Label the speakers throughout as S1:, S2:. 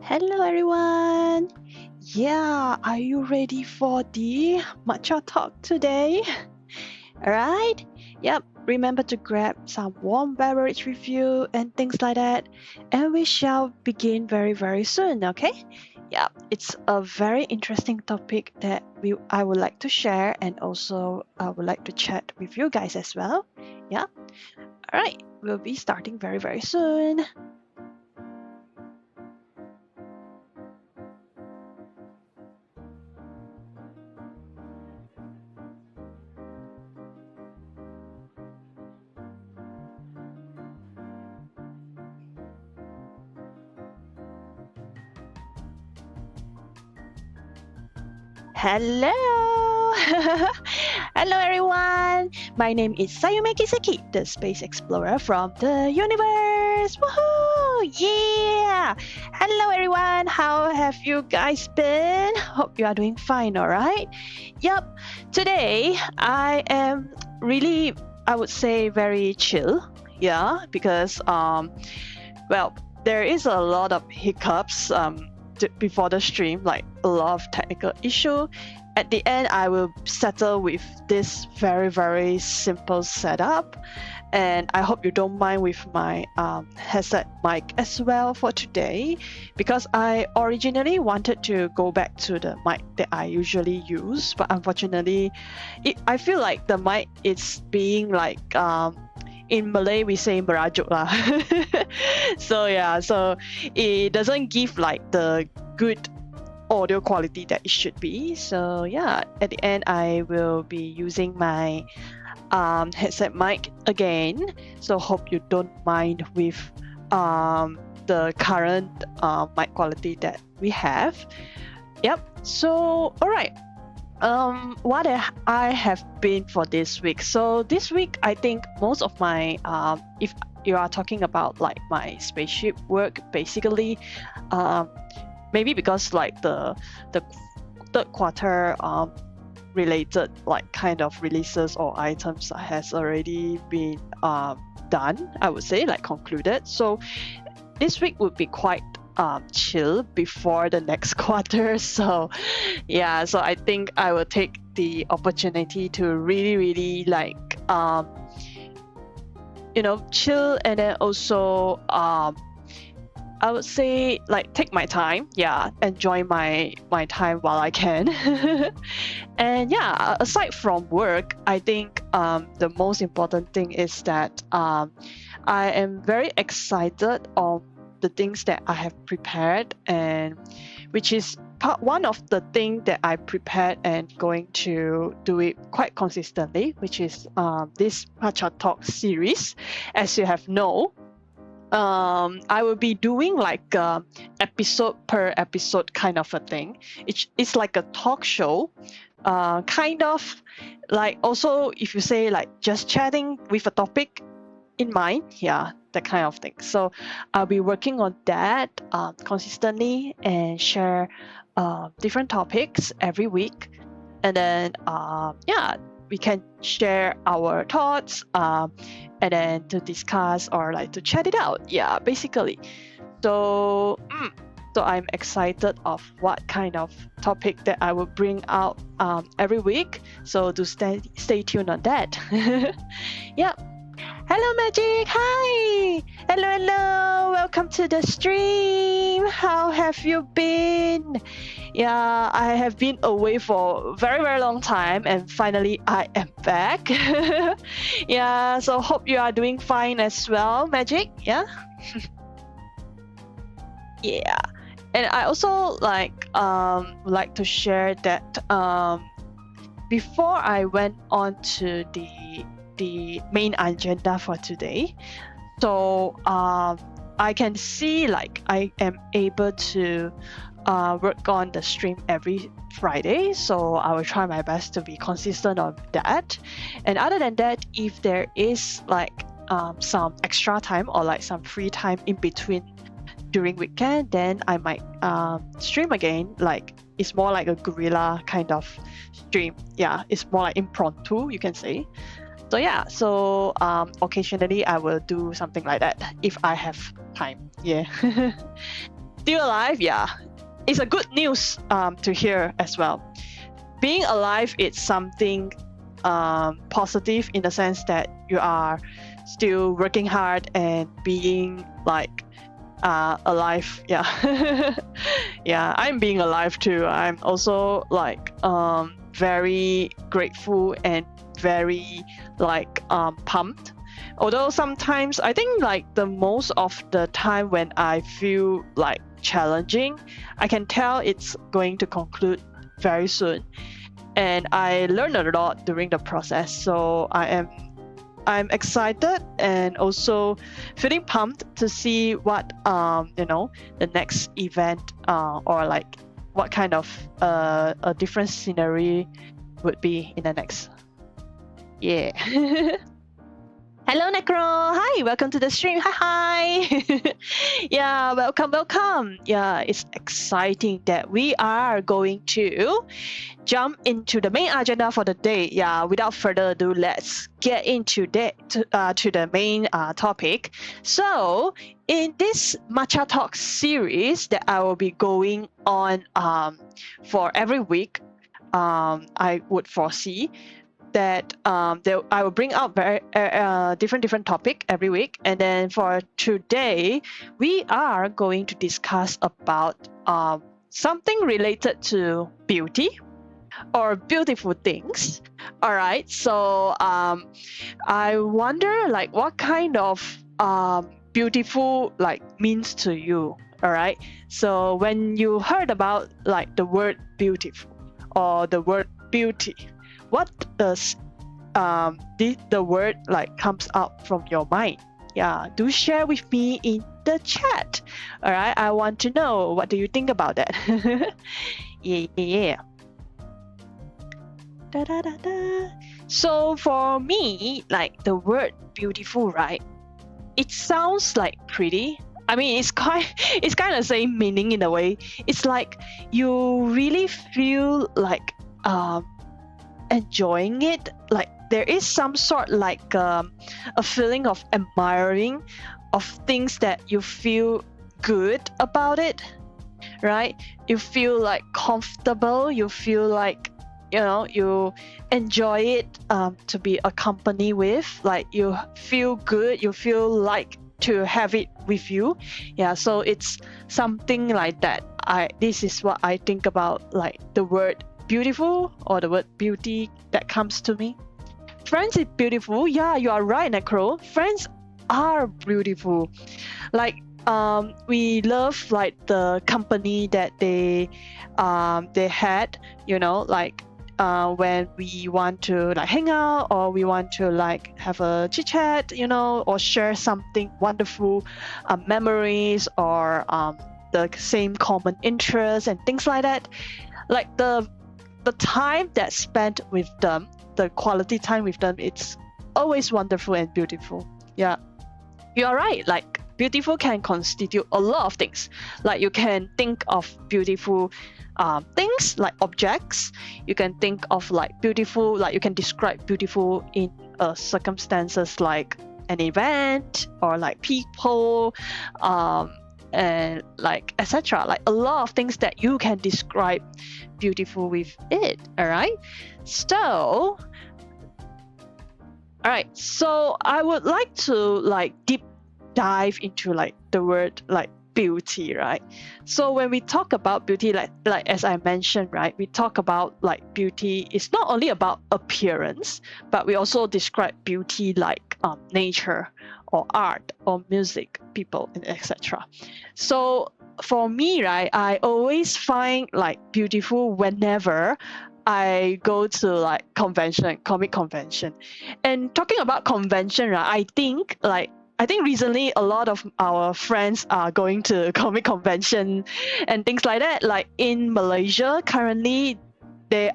S1: Hello everyone! Yeah, are you ready for the Matcha Talk today? Alright? Yep, remember to grab some warm beverage with you and things like that. And we shall begin very, very soon, okay? Yeah, it's a very interesting topic that I would like to share, and also I would like to chat with you guys as well. Yeah? Alright, we'll be starting very, very soon. Hello! Hello everyone! My name is Sayume Kiseki, the space explorer from the universe! Woohoo! Yeah! Hello everyone! How have you guys been? Hope you are doing fine, alright? Yep, today I am really, I would say, very chill. Yeah, because, well, there is a lot of hiccups before the stream, like a lot of technical issue. At the end, I will settle with this very, very simple setup. And I hope you don't mind with my headset mic as well for today, because I originally wanted to go back to the mic that I usually use, but unfortunately, I feel like the mic is being like in Malay we say merajuk lah. So yeah, so it doesn't give like the good audio quality that it should be. So yeah, at the end I will be using my headset mic again. So hope you don't mind with the current mic quality that we have. Yep. So all right. What I have been for this week. So this week, I think most of my if you are talking about like my spaceship work, basically, maybe because like the third quarter related like kind of releases or items has already been done. I would say like concluded. So this week would be quite chill before the next quarter. So yeah, so I think I will take the opportunity to really like chill, and then also I would say like take my time, yeah, enjoy my time while I can. And yeah, aside from work, I think the most important thing is that I am very excited on the things that I have prepared, and which is one of the things that I prepared and going to do it quite consistently, which is this Matcha Talk series. As you have known, I will be doing like episode per episode kind of a thing. It's like a talk show, kind of like, also if you say like just chatting with a topic in mind, yeah, that kind of thing. So I'll be working on that consistently and share different topics every week, and then yeah, we can share our thoughts and then to discuss or like to chat it out, yeah, basically. So so I'm excited of what kind of topic that I will bring out every week, so to stay tuned on that. Yeah. Hello Magic, hi! Hello, welcome to the stream. How have you been? Yeah, I have been away for a very, very long time, and finally I am back. Yeah, so hope you are doing fine as well, Magic, yeah? Yeah, and I also like to share that before I went on to the main agenda for today, so I can see like I am able to work on the stream every Friday, so I will try my best to be consistent on that. And other than that, if there is like some extra time or like some free time in between during weekend, then I might stream again. Like it's more like a guerrilla kind of stream. Yeah, it's more like impromptu, you can say. So yeah, so occasionally I will do something like that if I have time. Yeah. still alive, yeah, it's a good news to hear as well. Being alive is something positive in the sense that you are still working hard and being like alive. Yeah. Yeah, I'm being alive too. I'm also like very grateful and very like pumped. Although sometimes I think like the most of the time when I feel like challenging, I can tell it's going to conclude very soon, and I learned a lot during the process. So I'm excited and also feeling pumped to see what the next event or like what kind of a different scenery would be in the next. Yeah. Hello, Necro. Hi, welcome to the stream. Hi. Yeah, welcome. Yeah, it's exciting that we are going to jump into the main agenda for the day. Yeah, without further ado, let's get into to the main topic. So, in this Matcha Talk series that I will be going on for every week, I would foresee that I will bring out very different topic every week, and then for today we are going to discuss about something related to beauty or beautiful things. All right, so I wonder like what kind of beautiful like means to you. All right, so when you heard about like the word beautiful or the word beauty, what does the word like comes out from your mind? Yeah, do share with me in the chat. All right, I want to know, what do you think about that? Yeah. Da, da, da, da. So for me, like the word beautiful, right? It sounds like pretty. I mean, it's kind of same meaning in a way. It's like you really feel like enjoying it, like there is some sort like a feeling of admiring of things that you feel good about it, right? You feel like comfortable, you feel like you enjoy it to be accompanied with, like you feel good, you feel like to have it with you. Yeah, so it's something like that. This is what I think about like the word beautiful or the word beauty that comes to me. Friends is beautiful. Yeah, you are right, Necro. Friends are beautiful. Like we love like the company that they had, like when we want to like hang out or we want to like have a chit chat, or share something wonderful, memories, or the same common interests and things like that. Like the time that's spent with them, the quality time with them, it's always wonderful and beautiful. Yeah, you are right. Like beautiful can constitute a lot of things. Like you can think of beautiful things like objects. You can think of like beautiful, like you can describe beautiful in circumstances like an event or like people, and like etc. Like a lot of things that you can describe beautiful with it. All right, so I would like to like deep dive into like the word like beauty, right? So when we talk about beauty, like as I mentioned, right, we talk about like beauty is not only about appearance, but we also describe beauty like nature or art or music, people, and etc. So for me, right, I always find like beautiful whenever I go to like comic convention. And talking about convention, right, I think recently a lot of our friends are going to comic convention and things like that. Like in Malaysia, currently there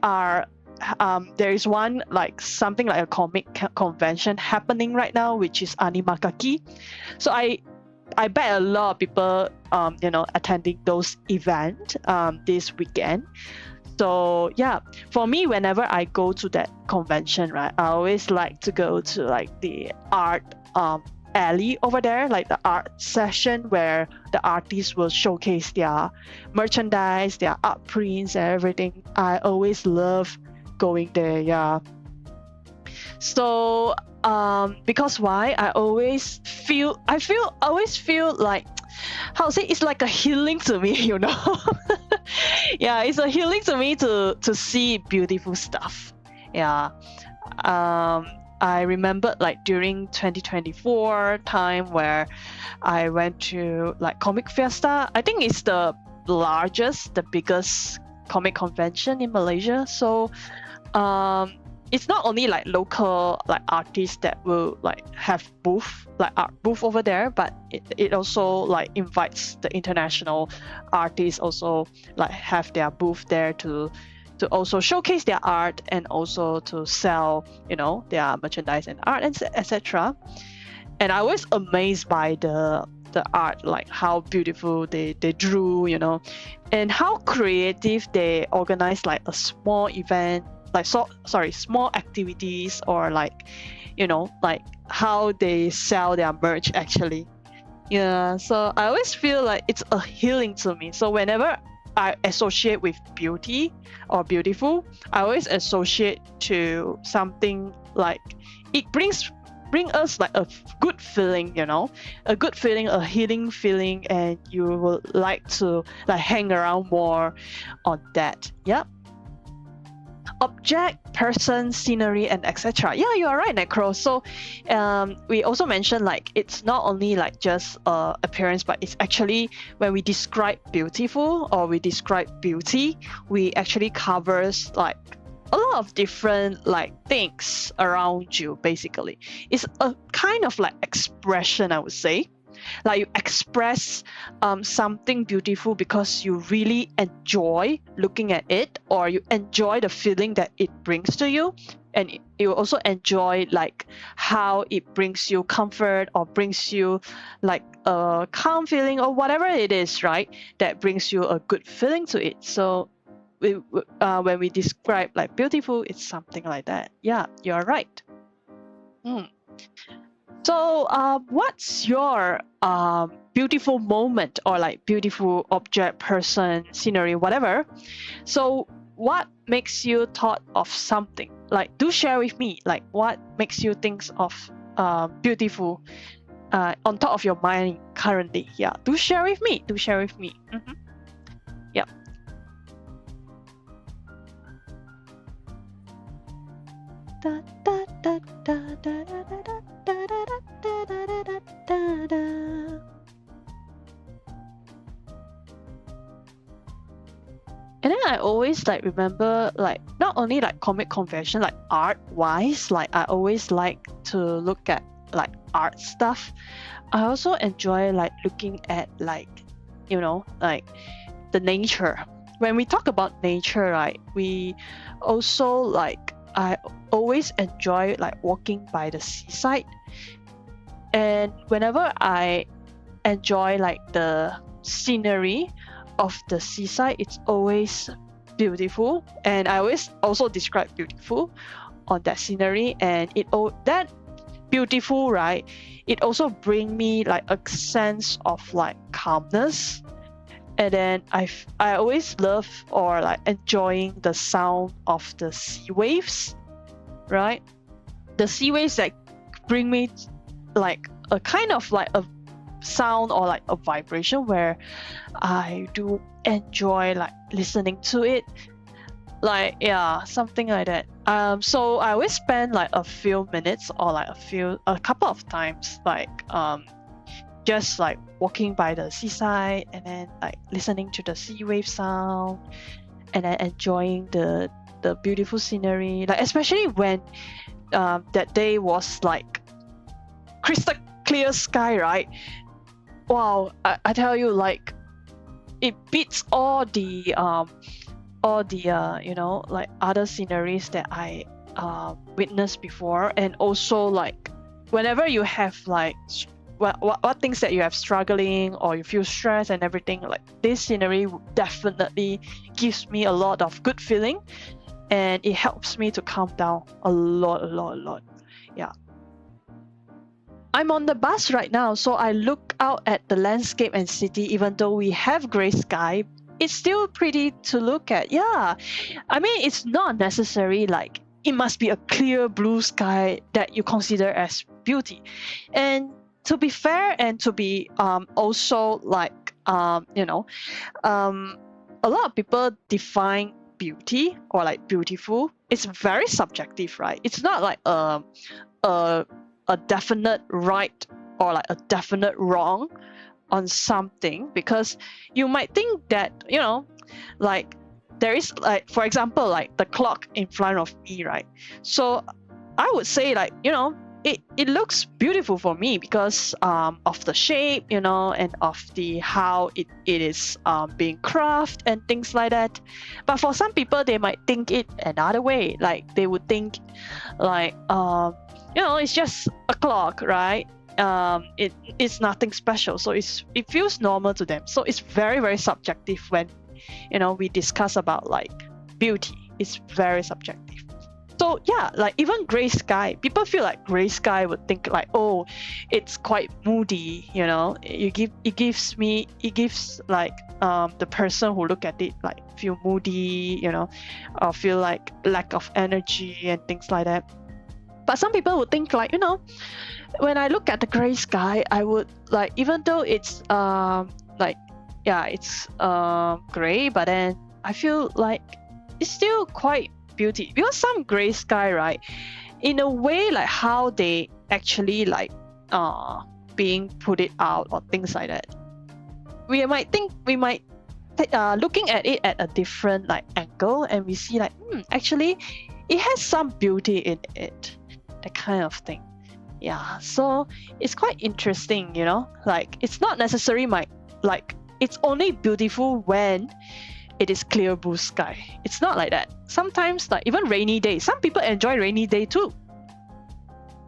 S1: is one like something like a comic convention happening right now, which is Animakaki. So I bet a lot of people attending those events this weekend. So yeah, for me, whenever I go to that convention, right, I always like to go to like the art alley over there, like the art session where the artists will showcase their merchandise, their art prints and everything. I always love going there. Yeah. So because why? I always feel like, how to say, it's like a healing to me, you know. Yeah, it's a healing to me to see beautiful stuff. Yeah. I remember like during 2024 time where I went to like Comic Fiesta. I think it's the biggest comic convention in Malaysia. So it's not only like local like artists that will like have art booth over there, but it also like invites the international artists also like have their booth there to also showcase their art and also to sell, you know, their merchandise and art and etc. And I was amazed by the art, like how beautiful they drew, you know, and how creative they organize like a small event, like small activities, or like, you know, like how they sell their merch actually. Yeah, so I always feel like it's a healing to me. So whenever I associate with beauty or beautiful, I always associate to something like it brings us like a good feeling, you know, a good feeling, a healing feeling, and you will like to like hang around more on that. Yeah. Object, person, scenery, and etc. Yeah, you are right, Necro. So we also mentioned like it's not only like just appearance, but it's actually when we describe beautiful or we describe beauty, we actually covers like a lot of different like things around you. Basically, it's a kind of like expression, I would say. Like you express something beautiful because you really enjoy looking at it, or you enjoy the feeling that it brings to you, and you also enjoy like how it brings you comfort or brings you like a calm feeling or whatever it is, right? That brings you a good feeling to it. So when we describe like beautiful, it's something like that. Yeah, you're right. So what's your beautiful moment or like beautiful object, person, scenery, whatever? So what makes you thought of something? Like, do share with me, like what makes you think of beautiful on top of your mind currently? Yeah, do share with me. Mm-hmm. Yeah. Da, da, da, da, da, da, da. And then I always like remember like not only like comic convention, like art wise, like I always like to look at like art stuff. I also enjoy like looking at like, you know, like the nature. When we talk about nature, right, we also like, I always enjoy like walking by the seaside. And whenever I enjoy like the scenery of the seaside, it's always beautiful, and I always also describe beautiful on that scenery. And that beautiful, right, it also bring me like a sense of like calmness. And then I always love or like enjoying the sound of the sea waves, right? The sea waves like bring me like a kind of like a sound or like a vibration where I do enjoy like listening to it, like yeah, something like that. So I always spend like a few minutes or like a couple of times like just like walking by the seaside and then like listening to the sea wave sound and then enjoying the beautiful scenery, like especially when that day was like crystal clear sky, right? Wow, I tell you, like it beats all the you know, like other sceneries that I witnessed before. And also like whenever you have like what things that you have struggling or you feel stressed and everything, like this scenery definitely gives me a lot of good feeling, and it helps me to calm down a lot. Yeah. I'm on the bus right now, so I look out at the landscape and city. Even though we have gray sky, it's still pretty to look at. Yeah, I mean, it's not necessary like it must be a clear blue sky that you consider as beauty. And to be fair, and to be also like a lot of people define beauty or like beautiful. It's very subjective, right? It's not like a definite right or like a definite wrong on something, because you might think that like there is, like, for example, like the clock in front of me, right? So I would say like it looks beautiful for me because of the shape, and of the how it is being crafted and things like that. But for some people, they might think it another way. Like they would think like it's just a clock, right? It's nothing special, so it feels normal to them. So it's very, very subjective when we discuss about like beauty. It's very subjective. So yeah, like even gray sky, people feel like gray sky would think like, oh, it's quite moody, it gives like the person who look at it like feel moody, or feel like lack of energy and things like that. But some people would think like, when I look at the gray sky, I would like, even though it's it's gray, but then I feel like it's still quite beauty, because some gray sky, right, in a way, like how they actually like being put it out or things like that, we might looking at it at a different like angle, and we see like actually it has some beauty in it, that kind of thing. Yeah, so it's quite interesting, like it's not necessarily like it's only beautiful when it is clear blue sky. It's not like that. Sometimes, like even rainy days, some people enjoy rainy day too.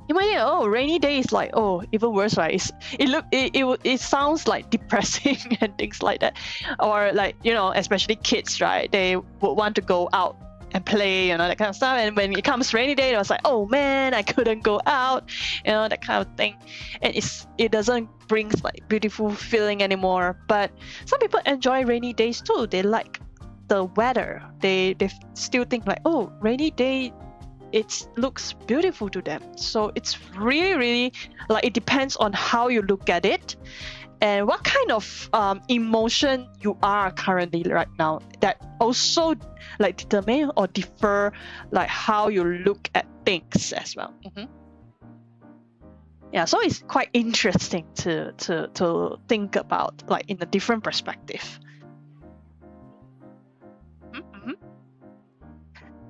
S1: You might think, oh, rainy day is like, oh, even worse, right? It sounds like depressing and things like that. Or like, especially kids, right? They would want to go out and play, that kind of stuff. And when it comes rainy day, it was like, oh man, I couldn't go out, that kind of thing. And it doesn't bring like beautiful feeling anymore. But some people enjoy rainy days too. They like the weather. They still think like, oh, rainy day, it looks beautiful to them. So it's really, really like, it depends on how you look at it and what kind of emotion you are currently right now, that also like determine or differ like how you look at things as well. Yeah, so it's quite interesting to think about like in a different perspective.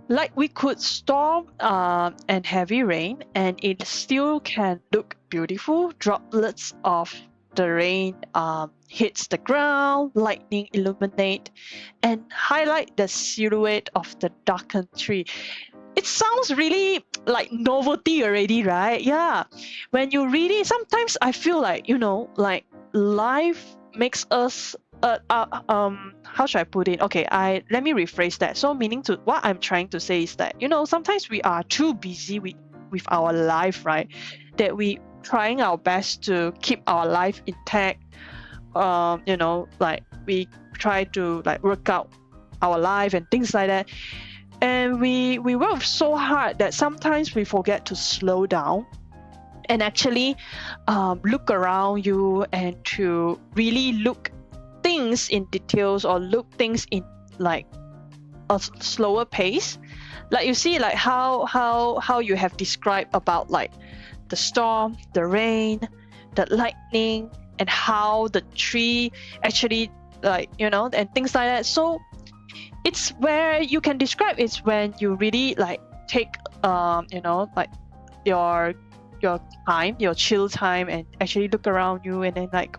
S1: Like we could storm and heavy rain, and it still can look beautiful. Droplets of the rain hits the ground, lightning illuminate and highlight the silhouette of the darkened tree. It sounds really like novelty already, right? Yeah. When you read it, sometimes I feel like, like life makes us how should I put it? Okay, let me rephrase that. So meaning to what I'm trying to say is that, sometimes we are too busy with our life, right? That we trying our best to keep our life intact. Like we try to like work out our life and things like that. And we work so hard that sometimes we forget to slow down and actually look around you and to really look things in details, or look things in like a slower pace. Like you see like how you have described about like the storm, the rain, the lightning, and how the tree actually like and things like that. So it's where you can describe, it's when you really like take like your time, your chill time, and actually look around you, and then like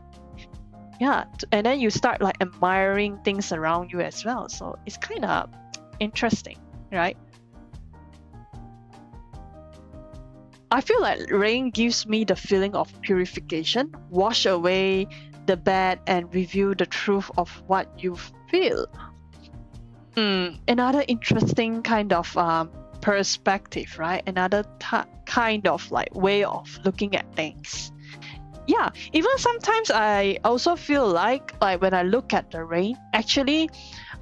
S1: and then you start like admiring things around you as well. So it's kind of interesting, right? I feel like rain gives me the feeling of purification, wash away the bad and reveal the truth of what you feel. Another interesting kind of perspective, right? Another kind of like way of looking at things. Yeah, even sometimes I also feel like when I look at the rain, actually,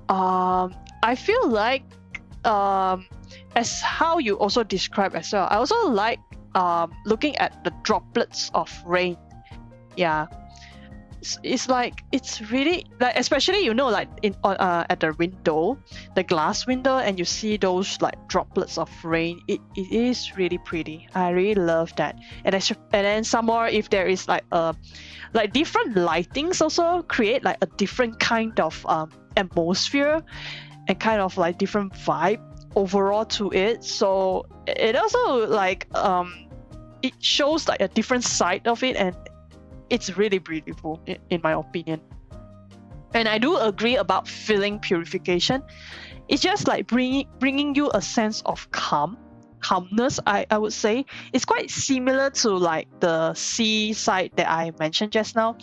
S1: I feel like as how you also describe as well, I also like looking at the droplets of rain. Yeah, it's like it's really like, especially like in at the window, the glass window, and you see those like droplets of rain. It is really pretty. I really love that. And then some more, if there is like different lightings also create like a different kind of atmosphere and kind of like different vibe overall to it. So it also like it shows like a different side of it, and it's really beautiful in my opinion. And I do agree about feeling purification. It's just like bringing you a sense of calmness. I would say it's quite similar to like the sea side that I mentioned just now.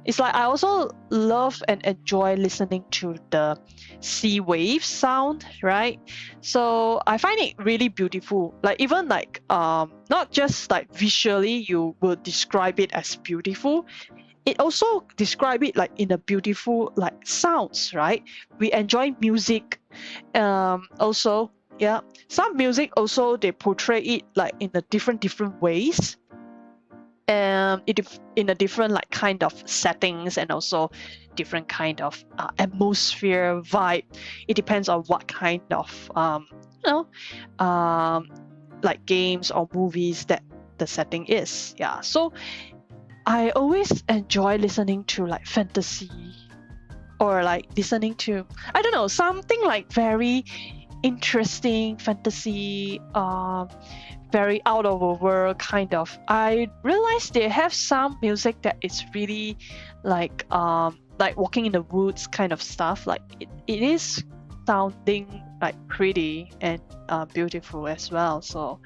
S1: It's like I also love and enjoy listening to the sea waves sound, right? So I find it really beautiful. Like even like not just like visually you would describe it as beautiful, it also describe it like in a beautiful like sounds, right? We enjoy music, also, yeah. Some music also they portray it like in a different ways, in a different like kind of settings, and also different kind of atmosphere vibe. It depends on what kind of like games or movies that the setting is. Yeah, so I always enjoy listening to like fantasy, or like listening to, I don't know, something like very interesting fantasy, very out of the world kind of. I realized they have some music that is really like walking in the woods kind of stuff. Like it is sounding like pretty and beautiful as well. So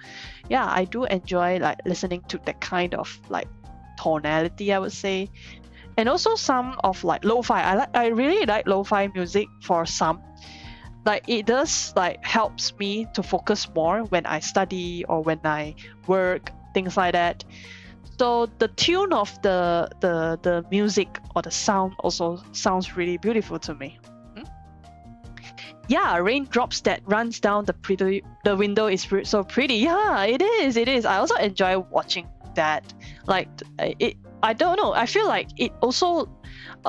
S1: yeah, I do enjoy like listening to that kind of like tonality, I would say. And also some of like lo-fi. I really like lo-fi music for some. Like it does like helps me to focus more when I study or when I work, things like that. So the tune of the music or the sound also sounds really beautiful to me. Yeah, raindrops that runs down the window is so pretty. Yeah, it is. I also enjoy watching that. Like I don't know, I feel like it also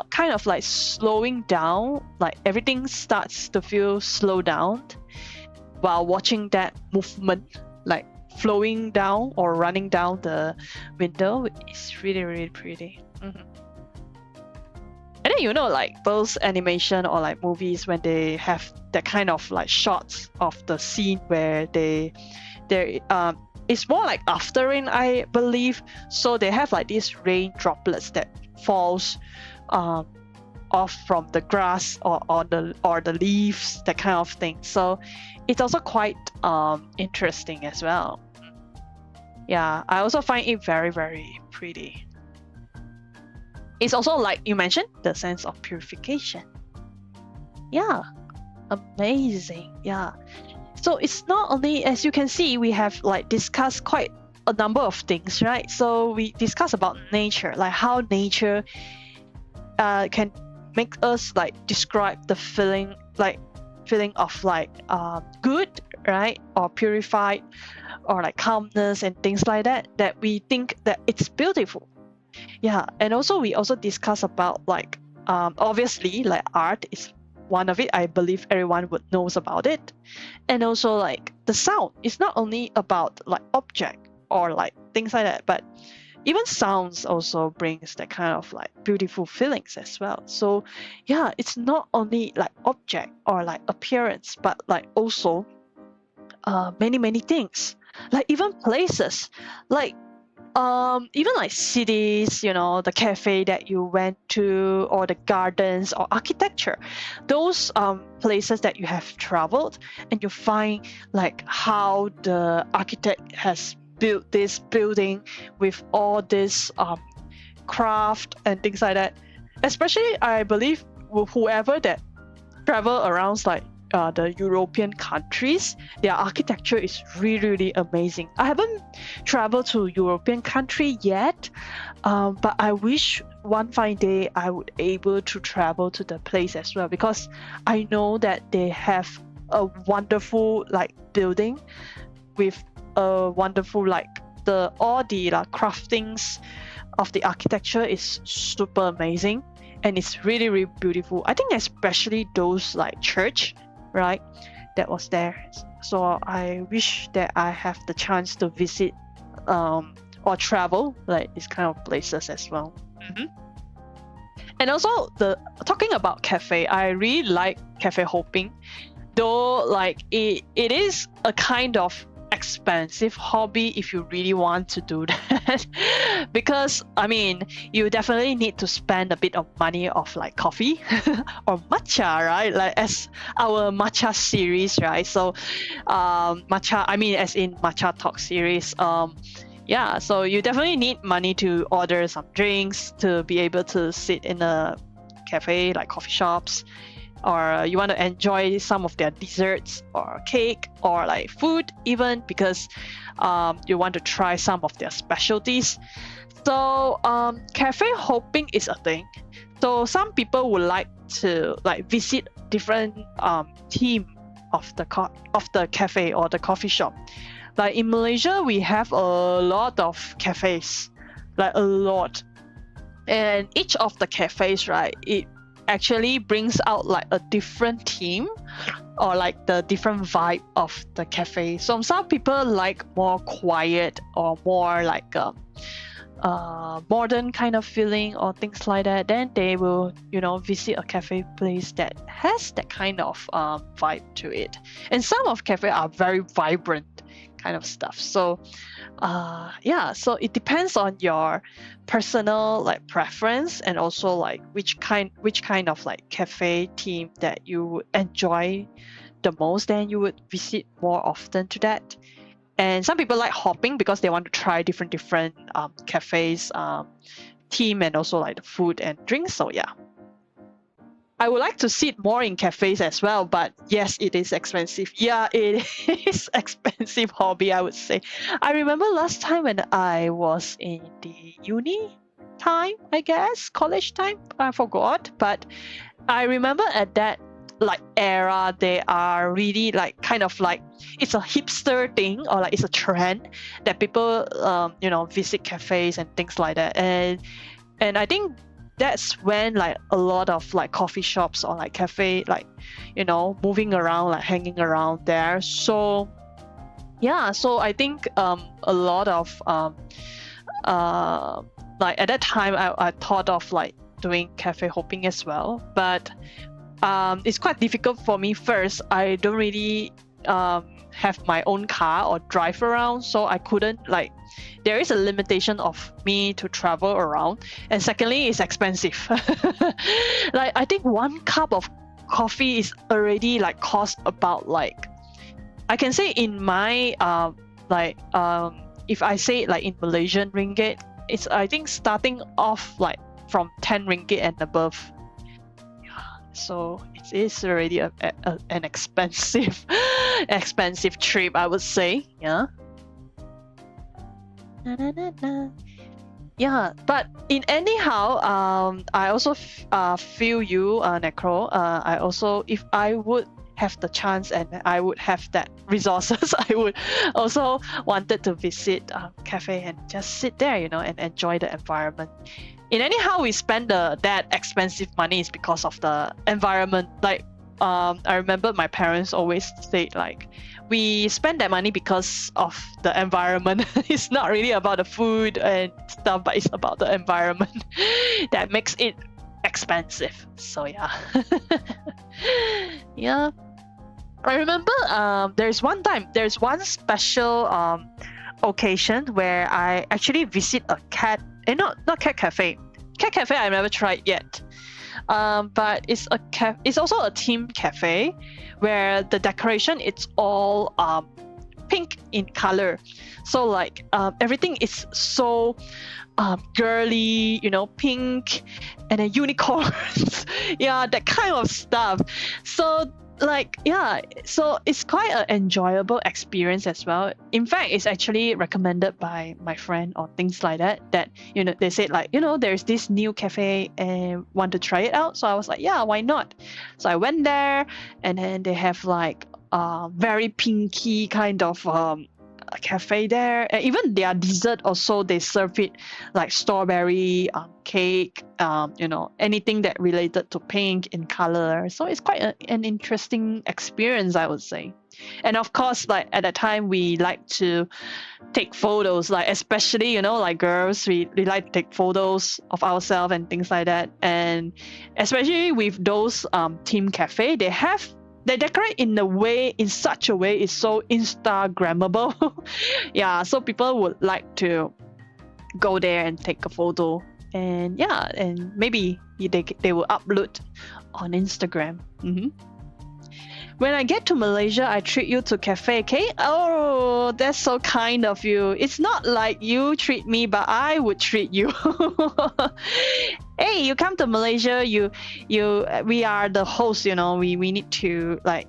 S1: kind of like slowing down, like everything starts to feel slow down while watching that movement, like flowing down or running down the window. It's really pretty. And then like those animation or like movies when they have that kind of like shots of the scene where it's more like after rain, I believe. So they have like these rain droplets that falls off from the grass or the leaves, that kind of thing. So it's also quite interesting as well. Yeah, I also find it very pretty. It's also like you mentioned, the sense of purification. Yeah, amazing. Yeah. So it's not only, as you can see, we have like discussed quite a number of things, right? So we discuss about nature, like how nature can make us like describe the feeling of like good, right, or purified, or like calmness and things like that we think that it's beautiful. Yeah, and also we also discuss about like obviously like art is one of it. I believe everyone would knows about it. And also like the sound is not only about like object or like things like that, but even sounds also brings that kind of like beautiful feelings as well. So yeah, it's not only like object or like appearance, but like also many things, like even places, like even like cities, the cafe that you went to, or the gardens, or architecture, those places that you have traveled, and you find like how the architect has built this building with all this craft and things like that. Especially I believe whoever that travel around like the European countries, their architecture is really, really amazing. I haven't traveled to European country yet, but I wish one fine day I would able to travel to the place as well, because I know that they have a wonderful like building with a wonderful like all the like craftings of the architecture is super amazing, and it's really, really beautiful. I think especially those like church, right, that was there. So I wish that I have the chance to visit or travel like these kind of places as well. And also talking about cafe, I really like cafe hopping, though like it is a kind of expensive hobby if you really want to do that. Because I mean, you definitely need to spend a bit of money of like coffee or matcha, right? Like as our matcha series, right? So matcha, I mean as in Matcha Talk series, yeah, so you definitely need money to order some drinks, to be able to sit in a cafe like coffee shops, or you want to enjoy some of their desserts or cake or like food even, because you want to try some of their specialties. So cafe hopping is a thing. So some people would like to like visit different theme of the cafe or the coffee shop. Like in Malaysia, we have a lot of cafes, like a lot, and each of the cafes, right, it actually brings out like a different theme or like the different vibe of the cafe. So some people like more quiet or more like modern kind of feeling or things like that. Then they will, you know, visit a cafe place that has that kind of vibe to it. And some of cafe are very vibrant kind of stuff. So yeah, so it depends on your personal like preference, and also like which kind of like cafe theme that you would enjoy the most, then you would visit more often to that. And some people like hopping because they want to try different cafes theme, and also like the food and drinks. So yeah, I would like to sit more in cafes as well, but yes, it is expensive. Yeah, it is expensive hobby, I would say. I remember last time when I was in the uni time, I guess, college time, I forgot. But I remember at that like era, they are really like kind of like it's a hipster thing, or like it's a trend that people you know, visit cafes and things like that. And I think that's when like a lot of like coffee shops or like cafe, like, you know, moving around, like hanging around there. So yeah, so I think a lot of like at that time I thought of like doing cafe hopping as well, but it's quite difficult for me. First, I don't really have my own car or drive around, so I couldn't like, there is a limitation of me to travel around. And secondly, it's expensive. Like I think one cup of coffee is already like cost about like, I can say in my if I say like in Malaysian ringgit, it's I think starting off like from 10 ringgit and above. So it is already an expensive expensive trip, I would say. Yeah. Yeah, but in anyhow, I also feel you, Necro. I also, if I would have the chance and I would have that resources, I would also wanted to visit a cafe and just sit there, you know, and enjoy the environment. In anyhow, we spend that expensive money is because of the environment. Like I remember my parents always say like, we spend that money because of the environment. It's not really about the food and stuff, but it's about the environment that makes it expensive. So yeah. Yeah, I remember there's one special occasion where I actually visit a not cat cafe. Cat cafe I've never tried yet. But it's also a theme cafe where the decoration, it's all pink in color. So like everything is so girly, you know, pink, and then unicorns. Yeah, that kind of stuff. So like, yeah, so it's quite an enjoyable experience as well. In fact, it's actually recommended by my friend or things like that, that, they said like, there's this new cafe and want to try it out. So I was like, yeah, why not? So I went there, and then they have like very pinky kind of a cafe there, and even their dessert also, they serve it like strawberry cake, anything that related to pink in color. So it's quite an interesting experience, I would say. And of course, like at that time, we like to take photos, like especially like girls, we like to take photos of ourselves and things like that. And especially with those team cafe, they decorate in such a way it's so Instagrammable. Yeah, so people would like to go there and take a photo, and yeah, and maybe they will upload on Instagram. When I get to Malaysia, I treat you to cafe, okay? Oh, that's so kind of you. It's not like you treat me, but I would treat you. Hey, you come to Malaysia, we are the host, we need to like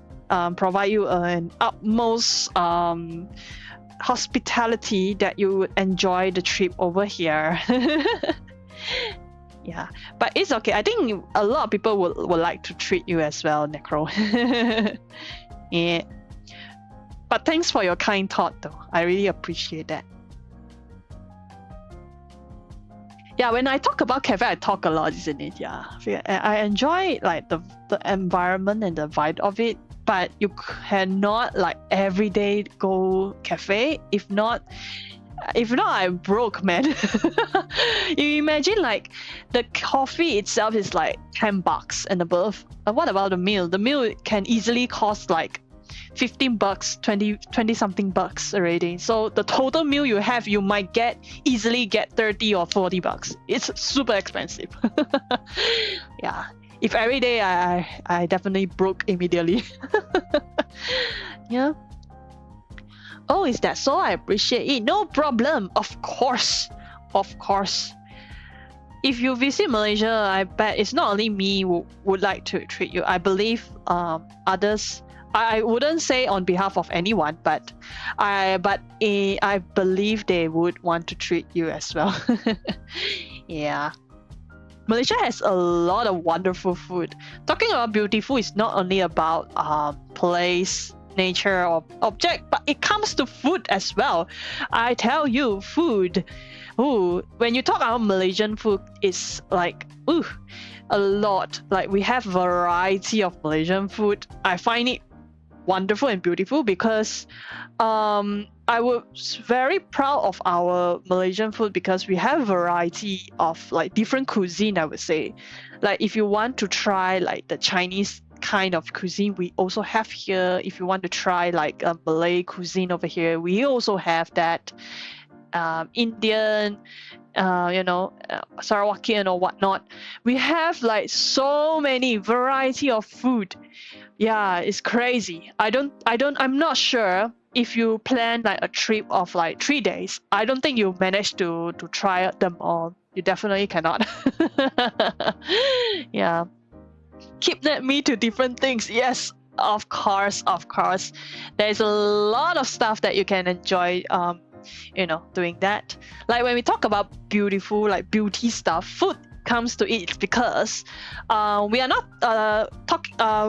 S1: provide you an utmost hospitality that you would enjoy the trip over here. Yeah, but it's okay. I think a lot of people would like to treat you as well, Necro. Yeah. But thanks for your kind thought, though. I really appreciate that. Yeah, when I talk about cafe, I talk a lot, isn't it? Yeah, I enjoy like the environment and the vibe of it. But you cannot like every day go cafe. If not, I'm broke, man. You imagine like the coffee itself is like $10 and above. What about the meal? The meal can easily cost like $15, 20 something bucks already. So the total meal you have, you might easily get $30 or $40. It's super expensive. Yeah. If every day I definitely broke immediately. Yeah. Oh, is that so? I appreciate it. No problem. Of course. If you visit Malaysia, I bet it's not only me who would like to treat you. I believe others. I wouldn't say on behalf of anyone, but I believe they would want to treat you as well. Yeah. Malaysia has a lot of wonderful food. Talking about beautiful is not only about place, nature, or object, but it comes to food as well. I tell you, food. Ooh, when you talk about Malaysian food, it's like a lot. Like we have variety of Malaysian food. I find it wonderful and beautiful because I was very proud of our Malaysian food because we have variety of like different cuisine, I would say. Like if you want to try like the Chinese kind of cuisine, we also have here. If you want to try like a Malay cuisine over here, we also have that. Indian, Sarawakian or whatnot. We have like so many variety of food. Yeah, it's crazy. I'm not sure if you plan like a trip of like 3 days. I don't think you manage to try them all. You definitely cannot. Yeah. Kidnap me to different things. Yes, of course. There's a lot of stuff that you can enjoy doing that. Like when we talk about beautiful, like beauty stuff, food comes to it because we are not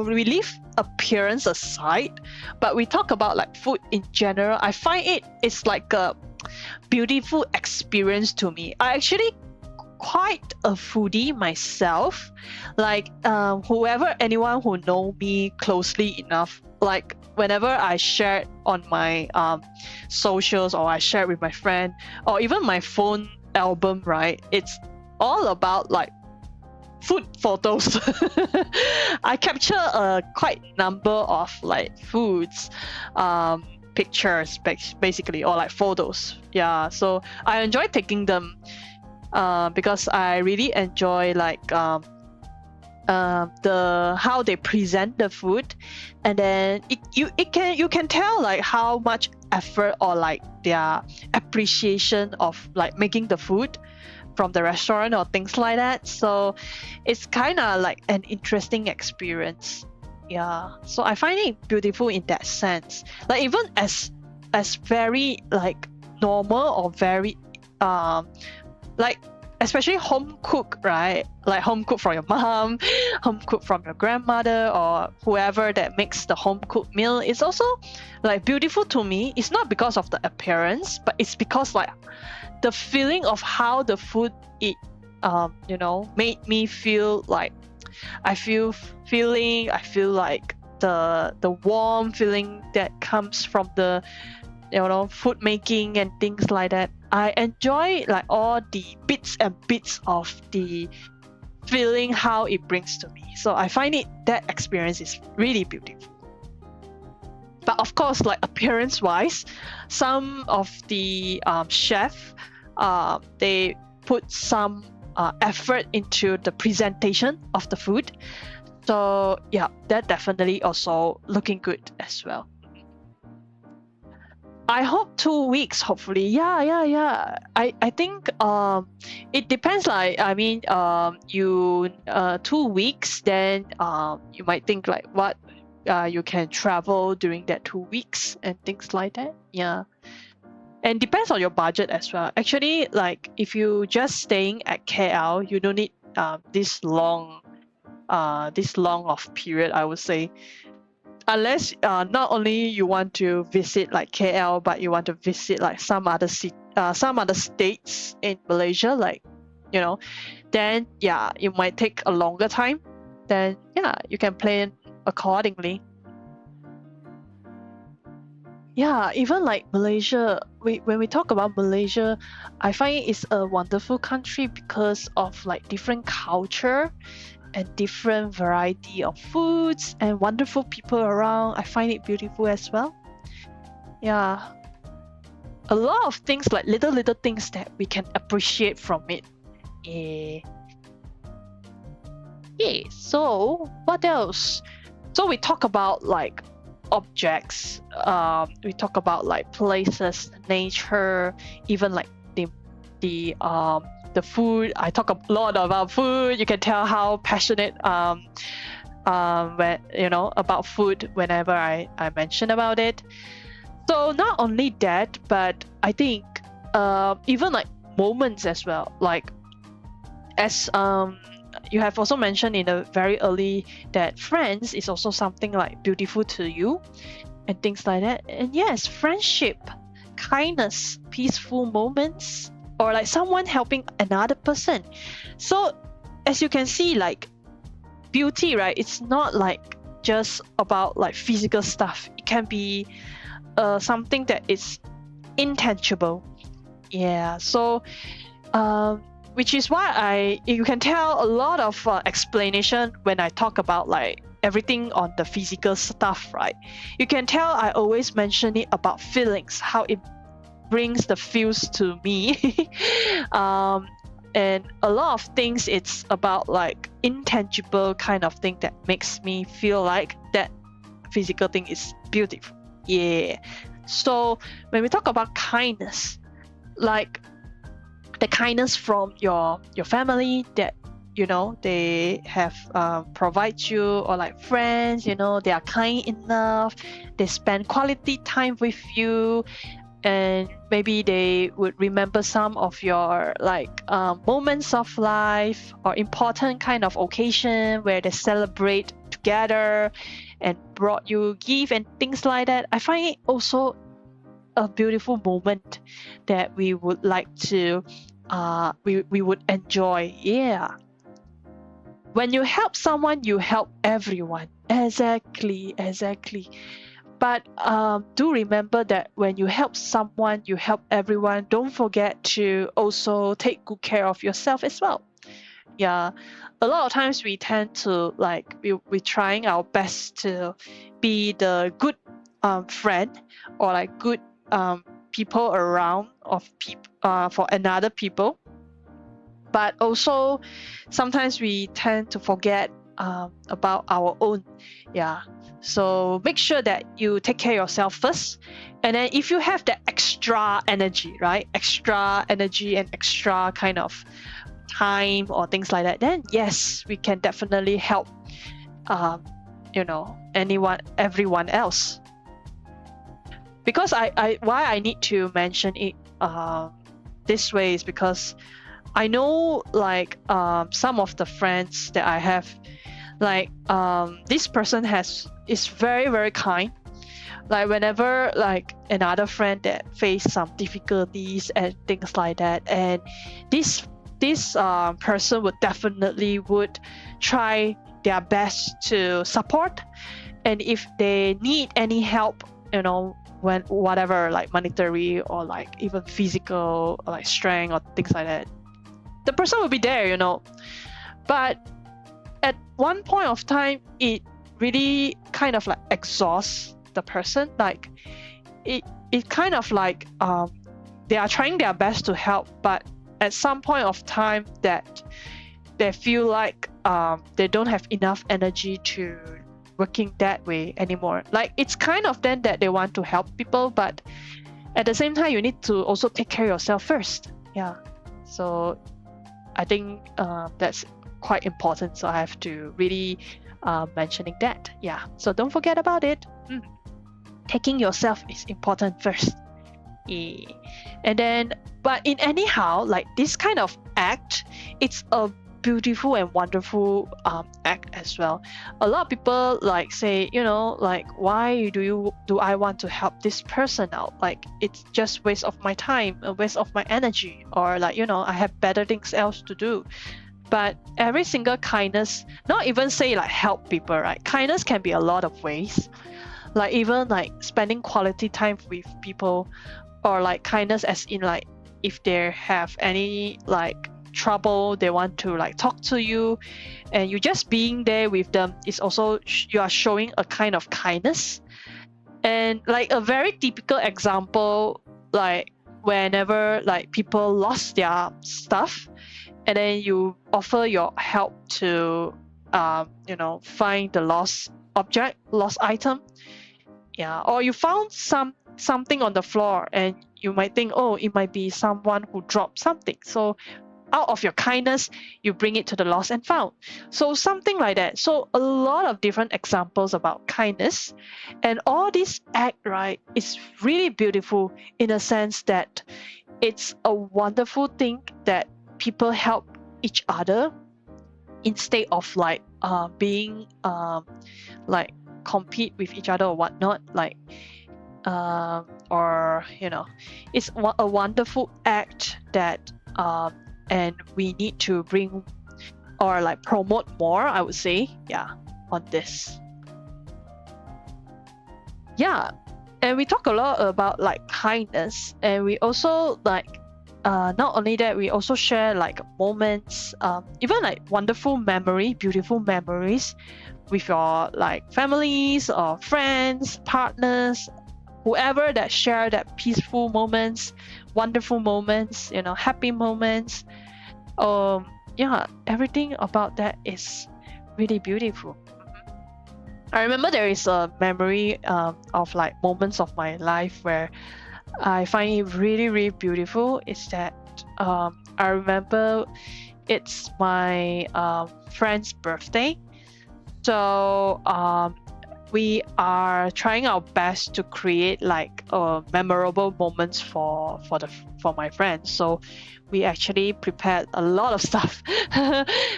S1: we leave appearance aside, but we talk about like food in general. I find it's like a beautiful experience to me. I actually quite a foodie myself. Like anyone who know me closely enough, like whenever I share on my socials or I share with my friend or even my phone album, right, it's all about like food photos. I capture a quite number of like foods pictures basically, or like photos. Yeah, so I enjoy taking them because I really enjoy like the how they present the food, and then you can tell like how much effort or like their appreciation of like making the food from the restaurant or things like that. So it's kind of like an interesting experience. Yeah, so I find it beautiful in that sense. Like even as very like normal or very like especially home cook, right? Like home cook from your mom, home cook from your grandmother, or whoever that makes the home cooked meal. It's also like beautiful to me. It's not because of the appearance, but it's because like the feeling of how the food it made me feel. Like I feel like the warm feeling that comes from the food making and things like that. I enjoy like all the bits and bits of the feeling how it brings to me. So I find that experience is really beautiful. But of course, like appearance wise, some of the chef they put some effort into the presentation of the food. So yeah, that definitely also looking good as well. I hope 2 weeks, hopefully. Yeah. I think it depends. Like I mean, you 2 weeks, then you might think like what you can travel during that 2 weeks and things like that. Yeah. And depends on your budget as well. Actually, like if you just staying at KL, you don't need this long of period, I would say. Unless not only you want to visit like KL, but you want to visit like some other states in Malaysia, like then yeah, it might take a longer time. Then yeah, you can plan accordingly. Yeah, even like Malaysia, when we talk about Malaysia, I find it's a wonderful country because of like different culture and different variety of foods and wonderful people around. I find it beautiful as well. Yeah, a lot of things, like little things that we can appreciate from it. Yeah. So what else? So we talk about like objects, we talk about like places, nature, even like the food. I talk a lot about food. You can tell how passionate about food whenever I mention about it. So not only that, but I think even like moments as well. Like as you have also mentioned in the very early that friends is also something like beautiful to you and things like that. And yes, friendship, kindness, peaceful moments, or like someone helping another person. So as you can see, like beauty, right? It's not like just about like physical stuff. It can be something that is intangible. Yeah. So which is why you can tell a lot of explanation when I talk about like everything on the physical stuff, right? You can tell I always mention it about feelings, how it brings the feels to me. And a lot of things, it's about like intangible kind of thing that makes me feel like that physical thing is beautiful. Yeah. So when we talk about kindness, like the kindness from your family that they have provide you, or like friends, they are kind enough, they spend quality time with you, and maybe they would remember some of your like moments of life or important kind of occasion where they celebrate together and brought you gift and things like that. I find it also a beautiful moment that we would like to we would enjoy. Yeah, when you help someone, you help everyone. Exactly. But do remember that when you help someone, you help everyone. Don't forget to also take good care of yourself as well. Yeah, a lot of times we tend to like we trying our best to be the good friend, or like good people around for another people. But also sometimes we tend to forget about our own. Yeah, so make sure that you take care of yourself first, and then if you have that extra energy, right, and extra kind of time or things like that, then yes, we can definitely help everyone else. Because why I need to mention it this way is because I know like some of the friends that I have, like this person is very, very kind. Like whenever like another friend that face some difficulties and things like that, and this person would definitely try their best to support, and if they need any help, when whatever, like monetary or like even physical, like strength or things like that, the person will be there. But at one point of time, it really kind of like exhausts the person. Like it kind of like they are trying their best to help, but at some point of time that they feel like they don't have enough energy to working that way anymore. Like it's kind of then that they want to help people, but at the same time you need to also take care of yourself first. Yeah, so I think that's quite important, so I have to really mentioning that. Yeah, so don't forget about it. Taking yourself is important first. Yeah. And then, but in anyhow, like this kind of act, it's a beautiful and wonderful act as well. A lot of people like say, like, why do I want to help this person out? Like it's just waste of my time, a waste of my energy, or like, I have better things else to do. But every single kindness, not even say like help people, right? Kindness can be a lot of ways. Like even like spending quality time with people, or like kindness as in like if they have any like trouble, they want to like talk to you, and you just being there with them is also you are showing a kind of kindness. And like a very typical example, like whenever like people lost their stuff, and then you offer your help to find the lost item. Yeah, or you found something on the floor and you might think, oh, it might be someone who dropped something, so out of your kindness you bring it to the lost and found. So something like that. So a lot of different examples about kindness, and all this act, right, is really beautiful in a sense that it's a wonderful thing that people help each other instead of like being like compete with each other or whatnot, like or it's a wonderful act that and we need to bring or like promote more, I would say, on this. Yeah, and we talk a lot about like kindness, and we also like not only that, we also share like moments, even like wonderful beautiful memories with your like families or friends, partners, whoever that share that peaceful moments, wonderful moments, happy moments. Everything about that is really beautiful. I remember there is a memory of like moments of my life where I find it really, really beautiful. Is that I remember it's my friend's birthday. So we are trying our best to create like memorable moments for my friends. So we actually prepared a lot of stuff.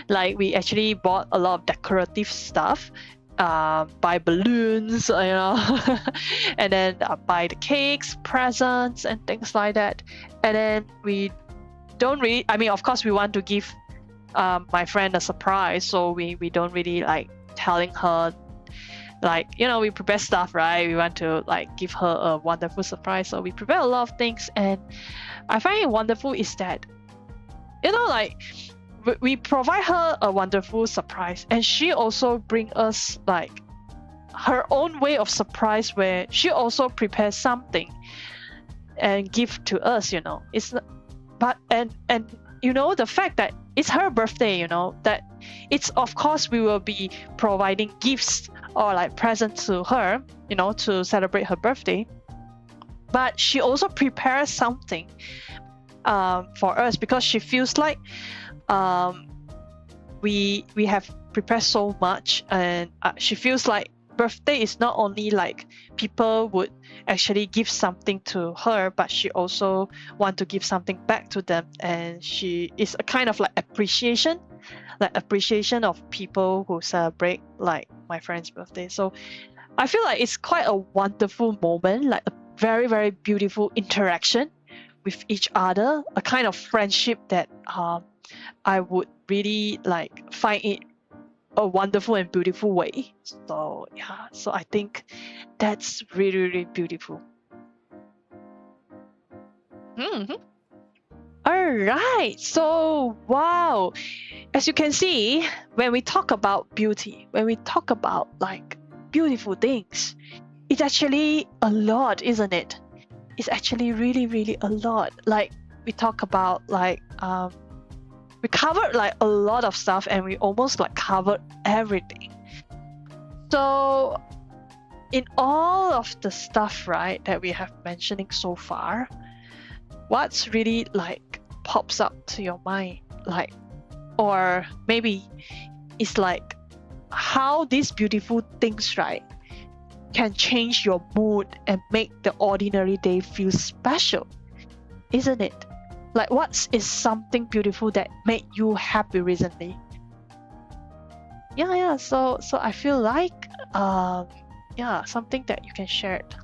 S1: Like we actually bought a lot of decorative stuff, buy balloons, and then buy the cakes, presents, and things like that. And then we don't really, I mean, of course, we want to give my friend a surprise, so we don't really like telling her, like, we prepare stuff, right? We want to like give her a wonderful surprise, so we prepare a lot of things. And I find it wonderful is that, like we provide her a wonderful surprise, and she also bring us like her own way of surprise, where she also prepares something and give to us. It's but and the fact that it's her birthday, that it's, of course, we will be providing gifts or like presents to her, to celebrate her birthday. But she also prepares something for us, because she feels like we have prepare so much, and she feels like birthday is not only like people would actually give something to her, but she also want to give something back to them, and she is a kind of like appreciation of people who celebrate like my friend's birthday. So I feel like it's quite a wonderful moment, like a very, very beautiful interaction with each other, a kind of friendship that I would really like find it a wonderful and beautiful way. So yeah, so I think that's really, really beautiful. All right, so wow, as you can see, when we talk about beauty, when we talk about like beautiful things, it's actually a lot, isn't it? It's actually really, really a lot. Like we talk about like we covered like a lot of stuff, and we almost like covered everything. So in all of the stuff, right, that we have mentioning so far, what's really like pops up to your mind, like, or maybe it's like how these beautiful things, right, can change your mood and make the ordinary day feel special, isn't it? Like, what is something beautiful that made you happy recently? Yeah. So I feel like something that you can share it.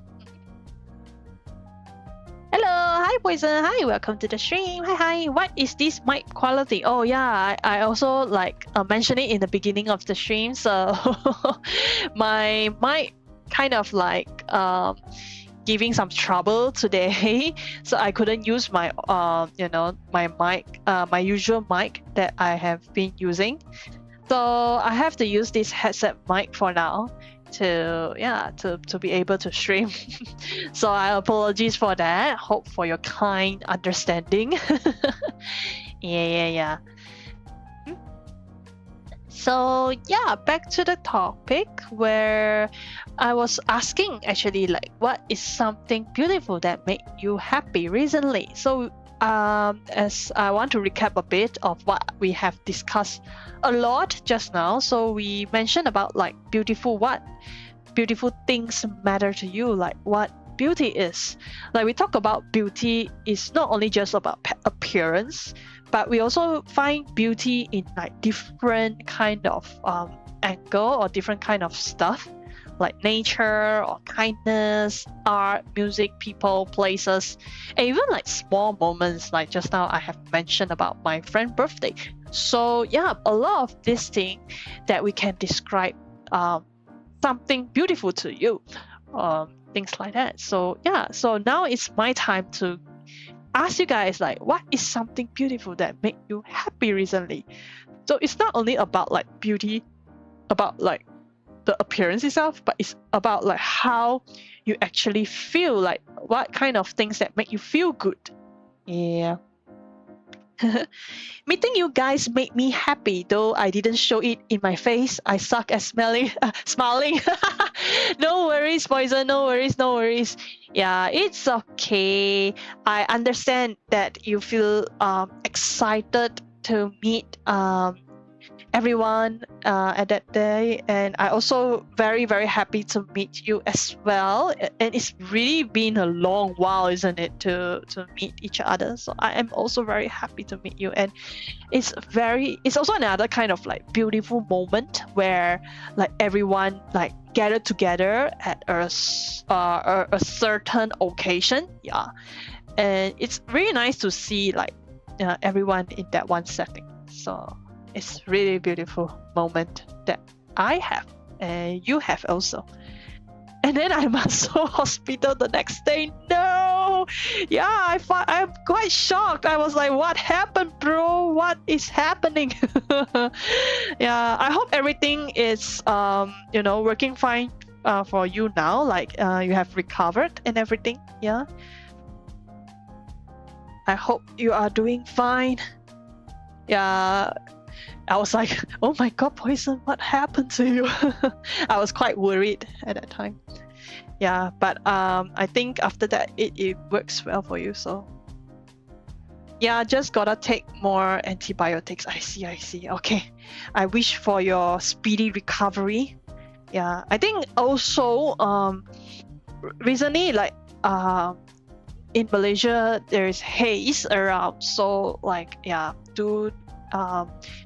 S1: Hello, hi Poison, hi, welcome to the stream. Hi. What is this mic quality? Oh yeah, I also like mentioned it in the beginning of the stream. So my mic kind of like giving some trouble today, so I couldn't use my my mic, my usual mic that I have been using. So I have to use this headset mic for now to be able to stream. So I apologize for that. Hope for your kind understanding. Yeah. So yeah, back to the topic where I was asking actually, like, what is something beautiful that made you happy recently? So as I want to recap a bit of what we have discussed a lot just now. So we mentioned about like beautiful things matter to you, like what beauty is. Like we talk about beauty is not only just about appearance, but we also find beauty in like different kind of angle or different kind of stuff, like nature or kindness, art, music, people, places, and even like small moments like just now I have mentioned about my friend's birthday. So yeah, a lot of these things that we can describe something beautiful to you, things like that. So yeah, so now it's my time to ask you guys, like, what is something beautiful that made you happy recently? So it's not only about like beauty, about like the appearance itself, but it's about like how you actually feel, like what kind of things that make you feel good. Yeah. Meeting you guys made me happy, though I didn't show it in my face. I suck at smiling. No worries, Poison. No worries. Yeah, it's okay. I understand that you feel excited to meet everyone at that day, and I also very, very happy to meet you as well. And it's really been a long while, isn't it, to meet each other? So I am also very happy to meet you, and it's also another kind of like beautiful moment where like everyone like gathered together at a certain occasion. Yeah, and it's really nice to see like everyone in that one setting. So it's really beautiful moment that I have and you have also. And then I'm also hospital the next day. No, yeah, I'm quite shocked. I was like, what happened, bro? What is happening? Yeah, I hope everything is working fine for you now. Like you have recovered and everything. Yeah, I hope you are doing fine. Yeah, I was like, oh my god, Poison, what happened to you? I was quite worried at that time. Yeah, but I think after that it works well for you. So Yeah, just gotta take more antibiotics. I see. Okay. I wish for your speedy recovery. Yeah, I think also recently, like in Malaysia there's haze around, so like yeah, do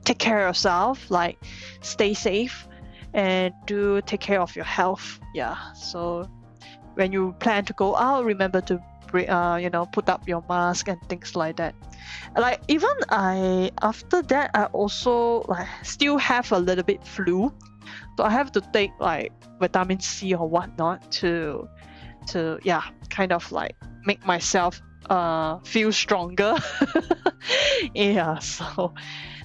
S1: take care of yourself, like stay safe and do take care of your health. Yeah, so when you plan to go out, remember to put up your mask and things like that. Like even I after that I also like still have a little bit flu, so I have to take like vitamin C or whatnot to yeah, kind of like make myself feel stronger. Yeah, so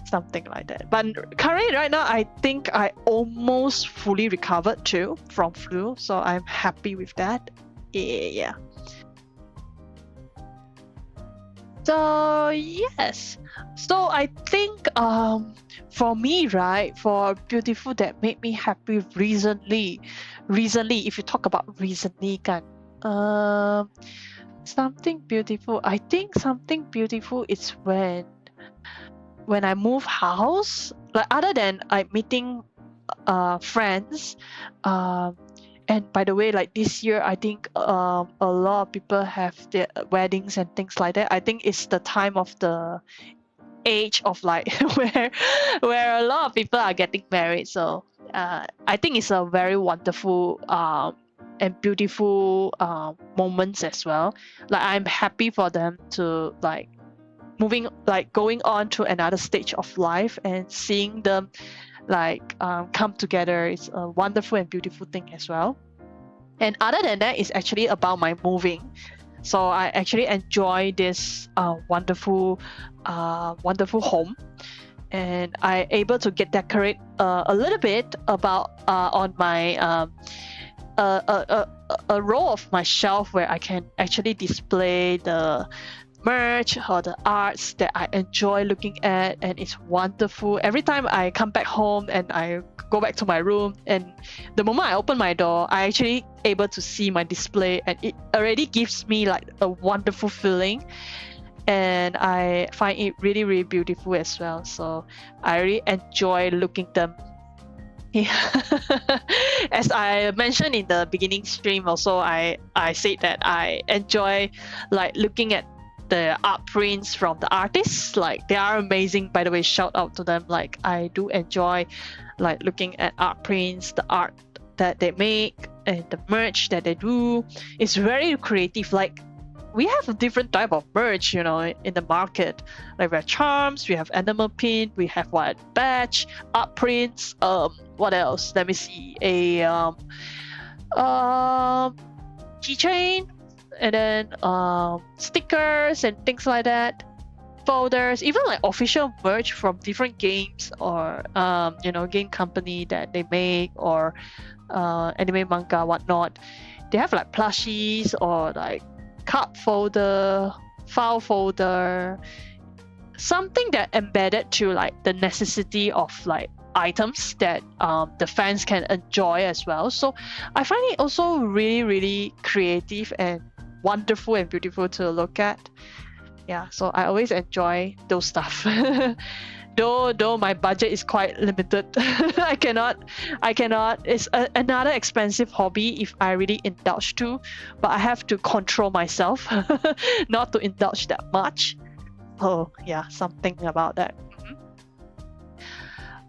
S1: something like that. But currently right now I think I almost fully recovered too from flu, so I'm happy with that. Yeah. So yes, so I think for me, right, for beautiful that made me happy recently, if you talk about recently kan, something beautiful, I think something beautiful is when I move house, like other than like meeting friends, and by the way, like this year I think a lot of people have their weddings and things like that. I think it's the time of the age of like where a lot of people are getting married, so I think it's a very wonderful and beautiful moments as well. Like I'm happy for them to like going on to another stage of life, and seeing them like come together is a wonderful and beautiful thing as well. And other than that, it's actually about my moving. So I actually enjoy this wonderful home, and I able to get decorate a little bit about on my a row of my shelf where I can actually display the merch or the arts that I enjoy looking at, and it's wonderful. Every time I come back home and I go back to my room, and the moment I open my door, I actually able to see my display, and it already gives me like a wonderful feeling, and I find it really really beautiful as well. So I really enjoy looking them. Yeah. As I mentioned in the beginning stream also, I said that I enjoy like looking at the art prints from the artists. Like they are amazing, by the way, shout out to them. Like I do enjoy like looking at art prints, the art that they make, and the merch that they do. It's very creative. Like we have a different type of merch, in the market. Like we have charms, we have animal pin, we have what badge, art prints. What else? Let me see. A keychain, and then stickers and things like that. Folders, even like official merch from different games or game company that they make, or anime, manga, whatnot. They have like plushies or like card folder, file folder, something that embedded to like the necessity of like items that the fans can enjoy as well. So I find it also really really creative and wonderful and beautiful to look at. Yeah, so I always enjoy those stuff. Though my budget is quite limited. I cannot. It's another expensive hobby if I really indulge to, but I have to control myself not to indulge that much. Oh yeah, something about that.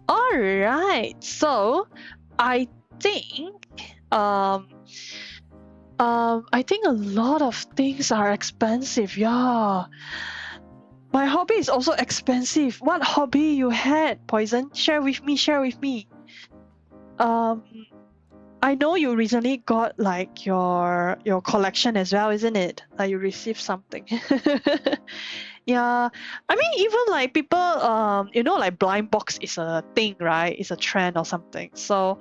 S1: All right, so I think I think a lot of things are expensive. Yeah. My hobby is also expensive. What hobby you had, Poison? Share with me. I know you recently got like your collection as well, isn't it? Like you received something. Yeah. I mean, even like people, like blind box is a thing, right? It's a trend or something. So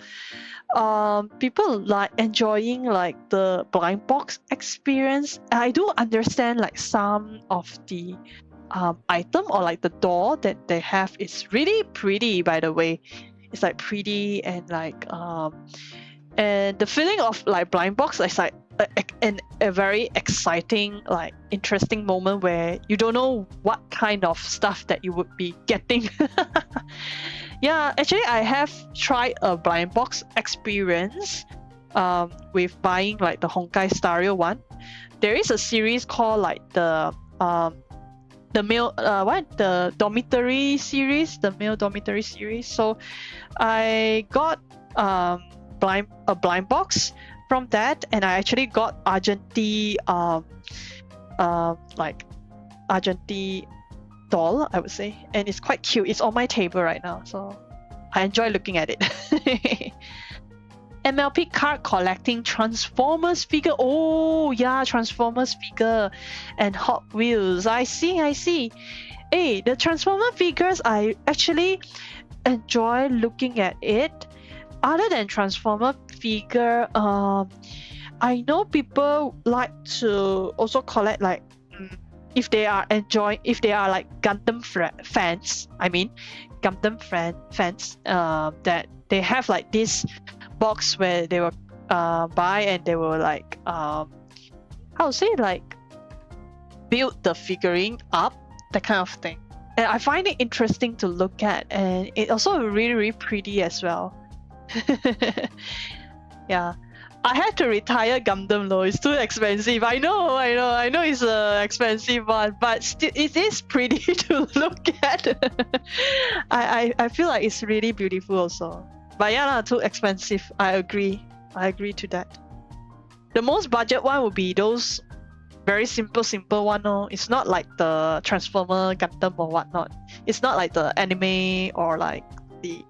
S1: people like enjoying like the blind box experience. I do understand like some of the item or like the door that they have is really pretty, by the way. It's like pretty, and like And the feeling of like blind box is like a very exciting, like interesting moment where you don't know what kind of stuff that you would be getting. Yeah, actually I have tried a blind box experience with buying like the Honkai Stereo one. There is a series called like the male the dormitory series, the male dormitory series. So I got a blind box from that, and I actually got Argenti like Argenti doll, I would say, and it's quite cute. It's on my table right now, so I enjoy looking at it. MLP card collecting, Transformers figure. Oh yeah, Transformers figure and Hot Wheels. I see. Hey, the Transformer figures, I actually enjoy looking at it. Other than Transformer figure, I know people like to also collect like if they are like Gundam fans. I mean, Gundam fans. That they have like this box where they will buy and they will like how to say, like build the figurine up, that kind of thing. And I find it interesting to look at, and it also really pretty as well. Yeah, I had to retire Gundam though. It's too expensive. I know it's a expensive one, but still it is pretty to look at. I feel like it's really beautiful also. But yeah, too expensive. I agree to that. The most budget one would be those very simple one. No, it's not like the Transformer Gundam or whatnot. It's not like the anime or like the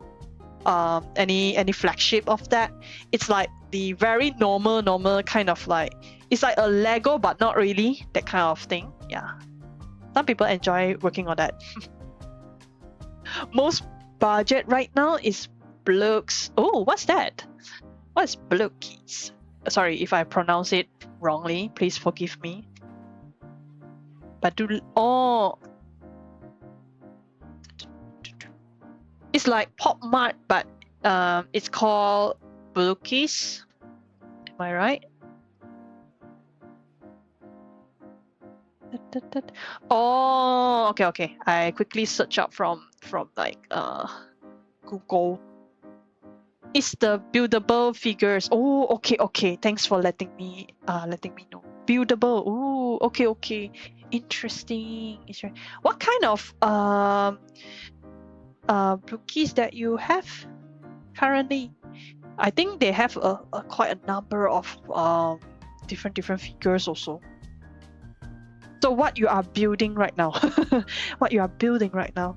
S1: any flagship of that. It's like the very normal kind of like, it's like a Lego but not really, that kind of thing. Yeah, some people enjoy working on that. Most budget right now is Blooks. Oh, what's that? What's Blookies? Sorry if I pronounce it wrongly, please forgive me. But it's like Pop Mart, but it's called Blookies. Am I right? Oh, okay. I quickly search up from like Google. It's the buildable figures. Oh, okay. Thanks for letting me know. Buildable. Oh, okay. Interesting. What kind of Blookies that you have currently? I think they have a quite a number of different figures also. So what you are building right now? What you are building right now?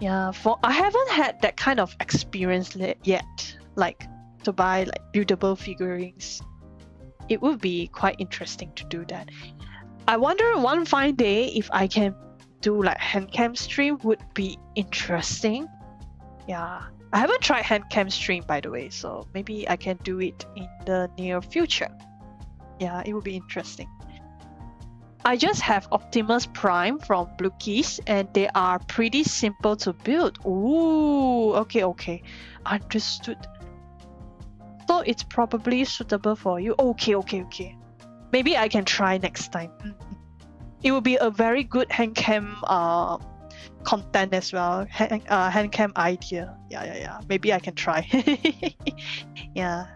S1: Yeah, I haven't had that kind of experience yet, like to buy like buildable figurines. It would be quite interesting to do that. I wonder one fine day if I can do like hand cam stream would be interesting. Yeah, I haven't tried hand cam stream by the way, so maybe I can do it in the near future. Yeah, it would be interesting. I just have Optimus Prime from Blookies, and they are pretty simple to build. Ooh, okay. Understood. So it's probably suitable for you. Okay. Maybe I can try next time. It will be a very good hand cam content as well. Hand cam idea. Yeah. Maybe I can try. Yeah.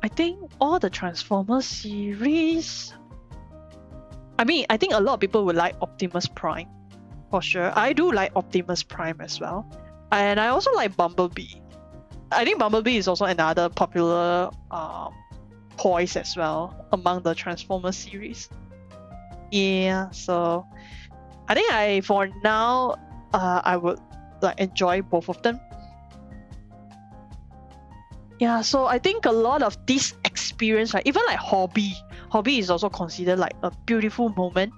S1: I think all the Transformers series, I think a lot of people would like Optimus Prime for sure. I do like Optimus Prime as well, and I also like Bumblebee. I think Bumblebee is also another popular toys as well among the Transformers series. Yeah, so I think for now I would like enjoy both of them. Yeah, so I think a lot of this experience, right, even like hobby is also considered like a beautiful moment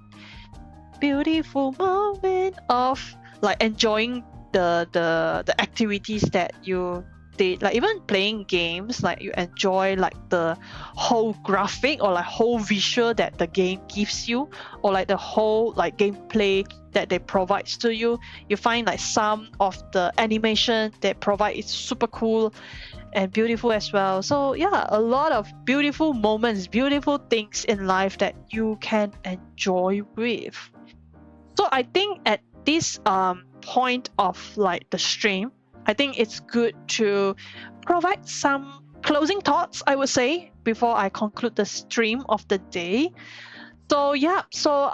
S1: of like enjoying the activities that you did, like even playing games, like you enjoy like the whole graphic or like whole visual that the game gives you, or like the whole like gameplay that they provide to you. You find like some of the animation they provide is super cool and beautiful as well. So yeah, a lot of beautiful moments, beautiful things in life that you can enjoy with. So I think at this point of like the stream, I think it's good to provide some closing thoughts, I would say, before I conclude the stream of the day. So yeah, so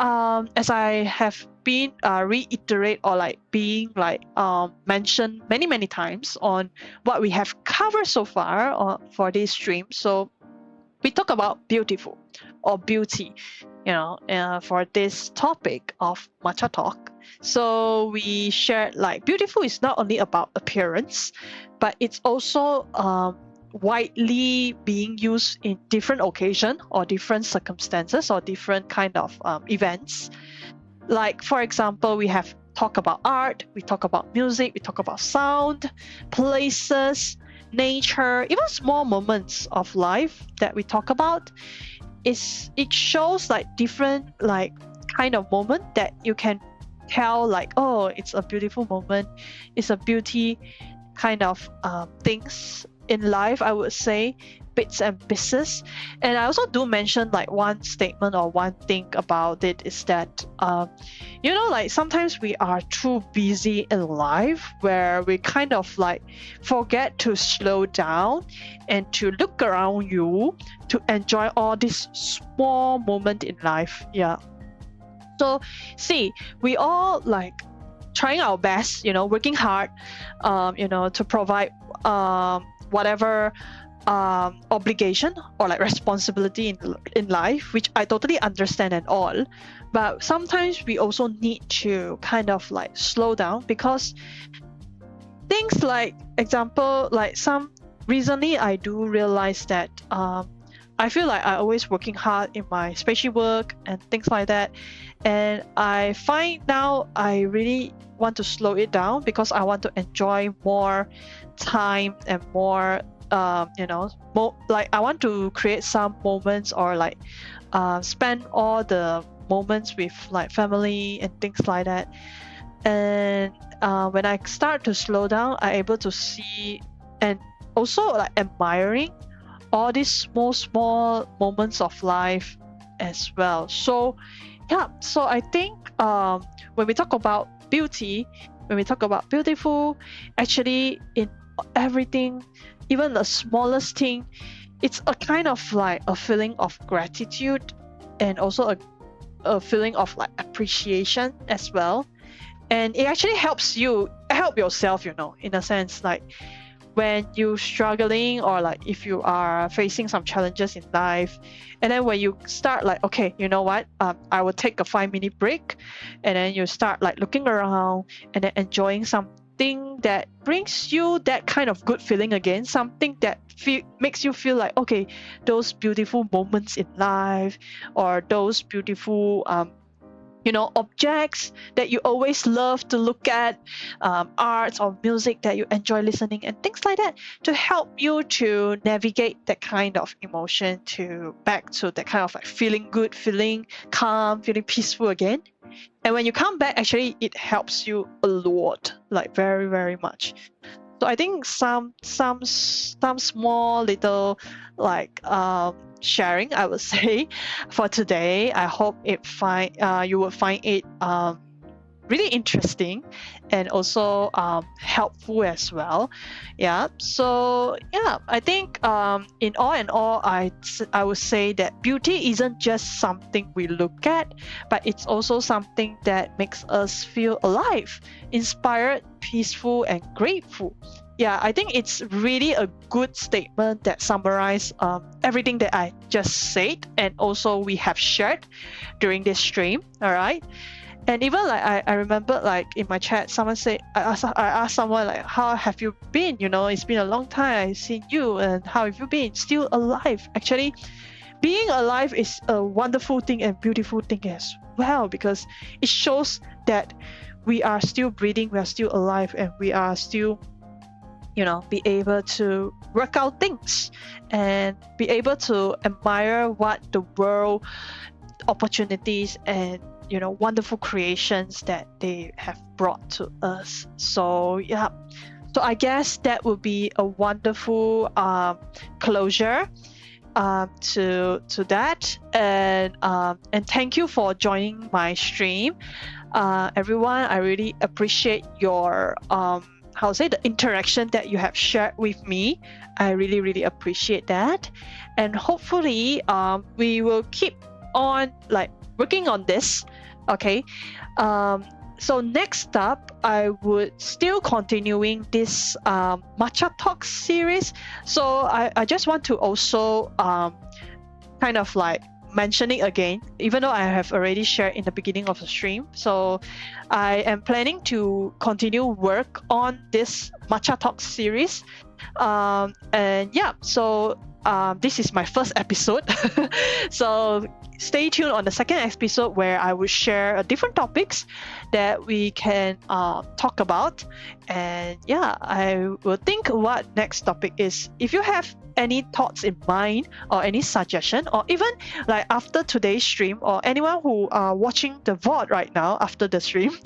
S1: as I have been reiterate or like being like mentioned many times on what we have covered so far for this stream. So we talk about beautiful or beauty, for this topic of Matcha Talk. So we shared like beautiful is not only about appearance, but it's also widely being used in different occasion or different circumstances or different kind of events. Like for example, we have talked about art, we talk about music, we talk about sound, places, nature, even small moments of life that we talk about. It shows like different like kind of moment that you can tell like, oh, it's a beautiful moment, it's a beauty kind of things in life, I would say, bits and pieces. And I also do mention like one statement or one thing about it is that like sometimes we are too busy in life where we kind of like forget to slow down and to look around you to enjoy all these small moments in life. Yeah, so see, we all like trying our best, working hard, to provide whatever obligation or like responsibility in life, which I totally understand and all. But sometimes we also need to kind of like slow down, because things like example, like some recently I do realize that I feel like I always working hard in my special work and things like that, and I find now I really want to slow it down because I want to enjoy more time and more like I want to create some moments or like spend all the moments with like family and things like that. And when I start to slow down, I'm able to see and also like admiring all these small moments of life as well. So yeah, so I think when we talk about beauty, when we talk about beautiful, actually in everything, even the smallest thing, it's a kind of like a feeling of gratitude and also a feeling of like appreciation as well. And it actually help yourself, in a sense, like when you're struggling or like if you are facing some challenges in life, and then when you start like, okay, you know what, I will take a 5-minute break, and then you start like looking around and then enjoying something that brings you that kind of good feeling again, something that makes you feel like, okay, those beautiful moments in life or those beautiful objects that you always love to look at, arts or music that you enjoy listening and things like that, to help you to navigate that kind of emotion back to that kind of like feeling good, feeling calm, feeling peaceful again. And when you come back, actually it helps you a lot, like very, very much. So I think some small little like sharing, I would say, for today. I hope you will find it really interesting and also helpful as well. Yeah. So yeah, I think in all, I would say that beauty isn't just something we look at, but it's also something that makes us feel alive, inspired, peaceful, and grateful. Yeah, I think it's really a good statement that summarizes everything that I just said and also we have shared during this stream. All right. And even like I remember like in my chat, someone said, I asked someone like, how have you been? It's been a long time I've seen you, and how have you been? Still alive. Actually, being alive is a wonderful thing and beautiful thing as well, because it shows that we are still breathing, we are still alive, and we are still be able to work out things and be able to admire what the world opportunities and wonderful creations that they have brought to us. So yeah, so I guess that would be a wonderful closure to that, and thank you for joining my stream, everyone. I really appreciate your the interaction that you have shared with me. I really appreciate that, and hopefully we will keep on working on this. Okay, so next up, I would still continuing this Matcha Talk series. So I just want to also kind of mention it again, even though I have already shared in the beginning of the stream. So I am planning to continue work on this Matcha Talk series. And yeah, so this is my first episode. So stay tuned on the second episode where I will share different topics that we can talk about. And yeah, I will think what next topic is. If you have any thoughts in mind or any suggestion, or even after today's stream, or anyone who are watching the VOD right now after the stream,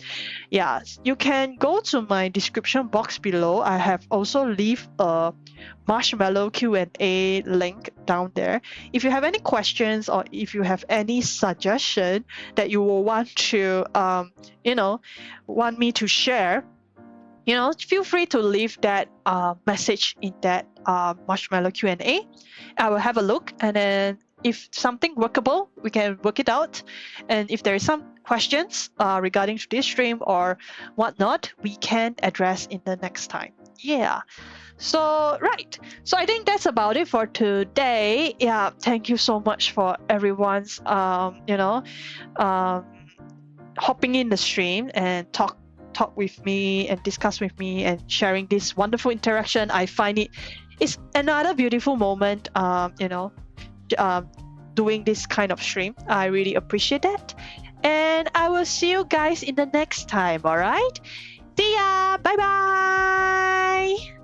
S1: yeah, you can go to my description box below. I have also leave a marshmallow Q&A link down there. If you have any questions or if you have any suggestion that you will want to want me to share, feel free to leave that message in that marshmallow Q&A. I will have a look, and then if something workable, we can work it out. And if there is some questions regarding to this stream or whatnot, we can address in the next time. Yeah. So right. So I think that's about it for today. Yeah. Thank you so much for everyone's hopping in the stream and talk with me and discuss with me and sharing this wonderful interaction. I find it's another beautiful moment, doing this kind of stream. I really appreciate that. And I will see you guys in the next time. All right. See ya. Bye bye.